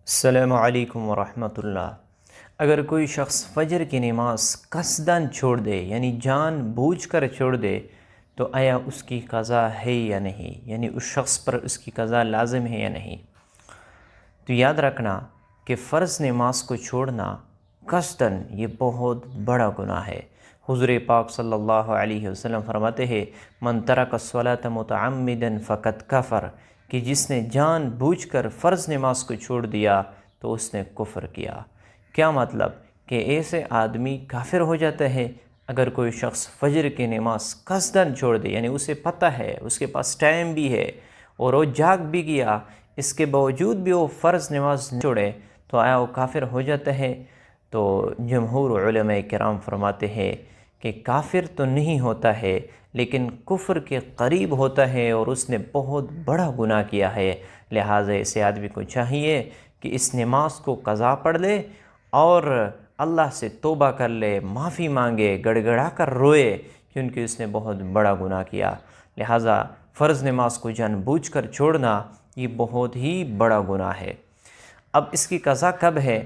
السلام علیکم ورحمۃ اللہ۔ اگر کوئی شخص فجر کی نماز قصداً چھوڑ دے یعنی جان بوجھ کر چھوڑ دے تو آیا اس کی قضا ہے یا نہیں، یعنی اس شخص پر اس کی قضا لازم ہے یا نہیں۔ تو یاد رکھنا کہ فرض نماز کو چھوڑنا قصداً یہ بہت بڑا گناہ ہے۔ حضور پاک صلی اللہ علیہ وسلم فرماتے ہیں من ترک الصلاۃ متعمدا فقد کفر، کہ جس نے جان بوجھ کر فرض نماز کو چھوڑ دیا تو اس نے کفر کیا۔ کیا مطلب کہ ایسے آدمی کافر ہو جاتا ہے اگر کوئی شخص فجر کی نماز قصداً چھوڑ دے، یعنی اسے پتہ ہے، اس کے پاس ٹائم بھی ہے اور وہ جاگ بھی گیا، اس کے باوجود بھی وہ فرض نماز نہ چھوڑے تو آیا وہ کافر ہو جاتا ہے؟ تو جمہور علماء کرام فرماتے ہیں کہ کافر تو نہیں ہوتا ہے لیکن کفر کے قریب ہوتا ہے اور اس نے بہت بڑا گناہ کیا ہے۔ لہٰذا اسے آدمی کو چاہیے کہ اس نماز کو قضا پڑھ لے اور اللہ سے توبہ کر لے، معافی مانگے، گڑ گڑا کر روئے، کیونکہ اس نے بہت بڑا گناہ کیا۔ لہٰذا فرض نماز کو جان بوجھ کر چھوڑنا یہ بہت ہی بڑا گناہ ہے۔ اب اس کی قضا کب ہے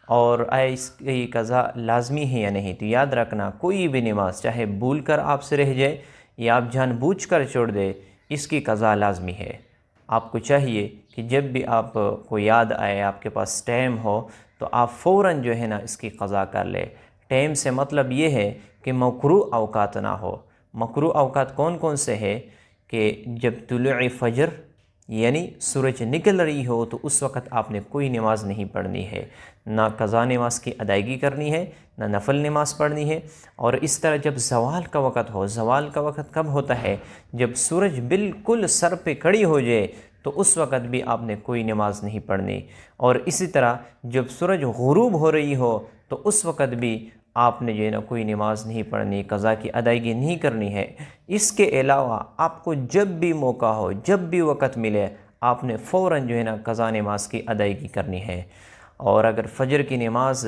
اور آیا اس کی قضا لازمی ہے یا نہیں؟ تو یاد رکھنا کوئی بھی نماز چاہے بھول کر آپ سے رہ جائے یا آپ جان بوجھ کر چھوڑ دے، اس کی قضا لازمی ہے۔ آپ کو چاہیے کہ جب بھی آپ کو یاد آئے، آپ کے پاس ٹائم ہو، تو آپ فوراً جو ہے نا اس کی قضا کر لے۔ ٹائم سے مطلب یہ ہے کہ مکروہ اوقات نہ ہو۔ مکروہ اوقات کون کون سے ہیں؟ کہ جب طلوع فجر یعنی سورج نکل رہی ہو تو اس وقت آپ نے کوئی نماز نہیں پڑھنی ہے، نہ قضا نماز کی ادائیگی کرنی ہے، نہ نفل نماز پڑھنی ہے۔ اور اس طرح جب زوال کا وقت ہو، زوال کا وقت کب ہوتا ہے؟ جب سورج بالکل سر پہ کھڑی ہو جائے تو اس وقت بھی آپ نے کوئی نماز نہیں پڑھنی۔ اور اسی طرح جب سورج غروب ہو رہی ہو تو اس وقت بھی آپ نے جو ہے نا کوئی نماز نہیں پڑھنی، قضا کی ادائیگی نہیں کرنی ہے۔ اس کے علاوہ آپ کو جب بھی موقع ہو، جب بھی وقت ملے، آپ نے فوراً جو ہے نا قضا نماز کی ادائیگی کرنی ہے۔ اور اگر فجر کی نماز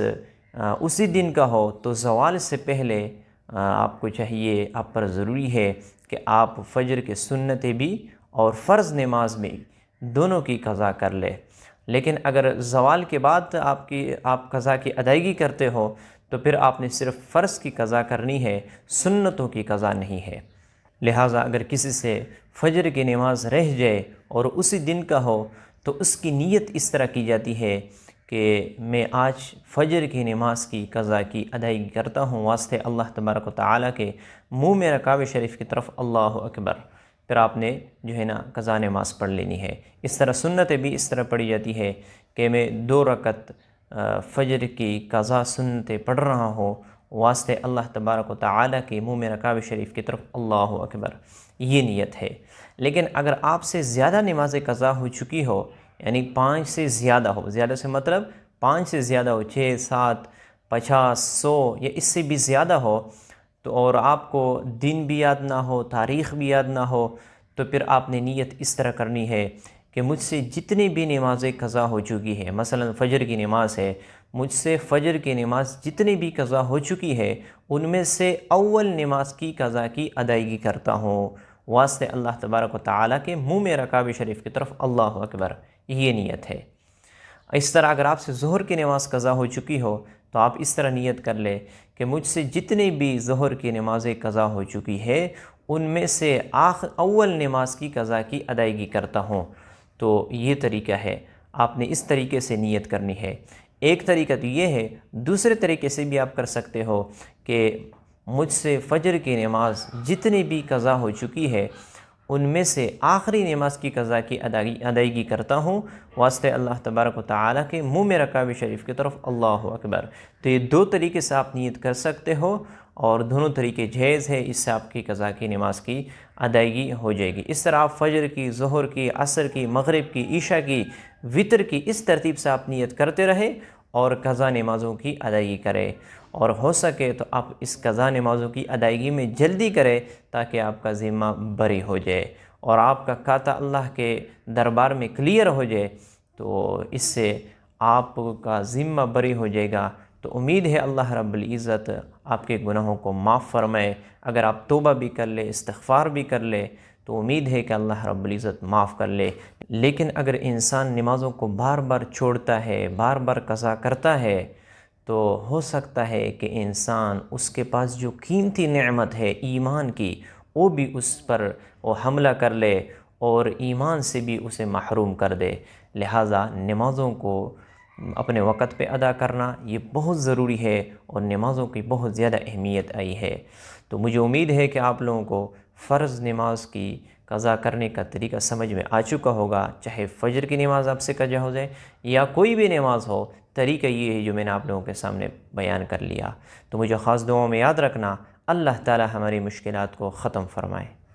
اسی دن کا ہو تو زوال سے پہلے آپ کو چاہیے، آپ پر ضروری ہے کہ آپ فجر کے سنتیں بھی اور فرض نماز بھی دونوں کی قضا کر لے۔ لیکن اگر زوال کے بعد آپ قضا کی ادائیگی کرتے ہو تو پھر آپ نے صرف فرض کی قضا کرنی ہے، سنتوں کی قضا نہیں ہے۔ لہٰذا اگر کسی سے فجر کی نماز رہ جائے اور اسی دن کا ہو تو اس کی نیت اس طرح کی جاتی ہے کہ میں آج فجر کی نماز کی قضا کی ادائیگی کرتا ہوں واسطے اللہ تبارک و تعالیٰ کے، منہ میں کعبہ شریف کی طرف اللہ اکبر، پھر آپ نے جو ہے نا قضا نماز پڑھ لینی ہے۔ اس طرح سنتیں بھی اس طرح پڑھی جاتی ہے کہ میں 2 رکعت فجر کی قضا سنتیں پڑھ رہا ہوں واسطے اللہ تبارک و تعالیٰ کے، منہ میں کعبہ شریف کی طرف اللہ اکبر، یہ نیت ہے۔ لیکن اگر آپ سے زیادہ نماز قضا ہو چکی ہو، یعنی 5 سے زیادہ ہو، زیادہ سے مطلب 5 سے زیادہ ہو، 6، 7، 50، 100 یا اس سے بھی زیادہ ہو، تو اور آپ کو دن بھی یاد نہ ہو، تاریخ بھی یاد نہ ہو، تو پھر آپ نے نیت اس طرح کرنی ہے کہ مجھ سے جتنی بھی نمازیں قضا ہو چکی ہے، مثلا فجر کی نماز ہے، مجھ سے فجر کی نماز جتنی بھی قضا ہو چکی ہے ان میں سے اول نماز کی قضا کی ادائیگی کرتا ہوں واسطے اللہ تبارک و تعالیٰ کے، منہ میں کعبہ شریف کی طرف اللہ اکبر، یہ نیت ہے۔ اس طرح اگر آپ سے ظہر کی نماز قضا ہو چکی ہو تو آپ اس طرح نیت کر لیں کہ مجھ سے جتنی بھی ظہر کی نمازیں قضا ہو چکی ہے ان میں سے اول نماز کی قضا کی ادائیگی کرتا ہوں۔ تو یہ طریقہ ہے، آپ نے اس طریقے سے نیت کرنی ہے۔ ایک طریقہ تو یہ ہے، دوسرے طریقے سے بھی آپ کر سکتے ہو کہ مجھ سے فجر کی نماز جتنی بھی قضا ہو چکی ہے ان میں سے آخری نماز کی قضا کی ادائیگی کرتا ہوں واسطے اللہ تبارک و تعالیٰ کے، منہ میں کعبہ شریف کی طرف اللہ اکبر۔ تو یہ 2 طریقے سے آپ نیت کر سکتے ہو اور دونوں طریقے جائز ہے، اس سے آپ کی قضا کی نماز کی ادائیگی ہو جائے گی۔ اس طرح آپ فجر کی، ظہر کی، عصر کی، مغرب کی، عشاء کی، وتر کی، اس ترتیب سے آپ نیت کرتے رہے اور قضا نمازوں کی ادائیگی کرے، اور ہو سکے تو آپ اس قضا نمازوں کی ادائیگی میں جلدی کرے تاکہ آپ کا ذمہ بری ہو جائے اور آپ کا کھاتا اللہ کے دربار میں کلیئر ہو جائے، تو اس سے آپ کا ذمہ بری ہو جائے گا۔ تو امید ہے اللہ رب العزت آپ کے گناہوں کو معاف فرمائے۔ اگر آپ توبہ بھی کر لے، استغفار بھی کر لے تو امید ہے کہ اللہ رب العزت معاف کر لے۔ لیکن اگر انسان نمازوں کو بار بار چھوڑتا ہے، بار بار قضا کرتا ہے، تو ہو سکتا ہے کہ انسان اس کے پاس جو قیمتی نعمت ہے ایمان کی، وہ بھی اس پر وہ حملہ کر لے اور ایمان سے بھی اسے محروم کر دے۔ لہٰذا نمازوں کو اپنے وقت پہ ادا کرنا یہ بہت ضروری ہے، اور نمازوں کی بہت زیادہ اہمیت آئی ہے۔ تو مجھے امید ہے کہ آپ لوگوں کو فرض نماز کی قضا کرنے کا طریقہ سمجھ میں آ چکا ہوگا، چاہے فجر کی نماز آپ سے قضا ہو جائے یا کوئی بھی نماز ہو، طریقہ یہ ہے جو میں نے آپ لوگوں کے سامنے بیان کر لیا۔ تو مجھے خاص دعاؤں میں یاد رکھنا۔ اللہ تعالی ہماری مشکلات کو ختم فرمائے۔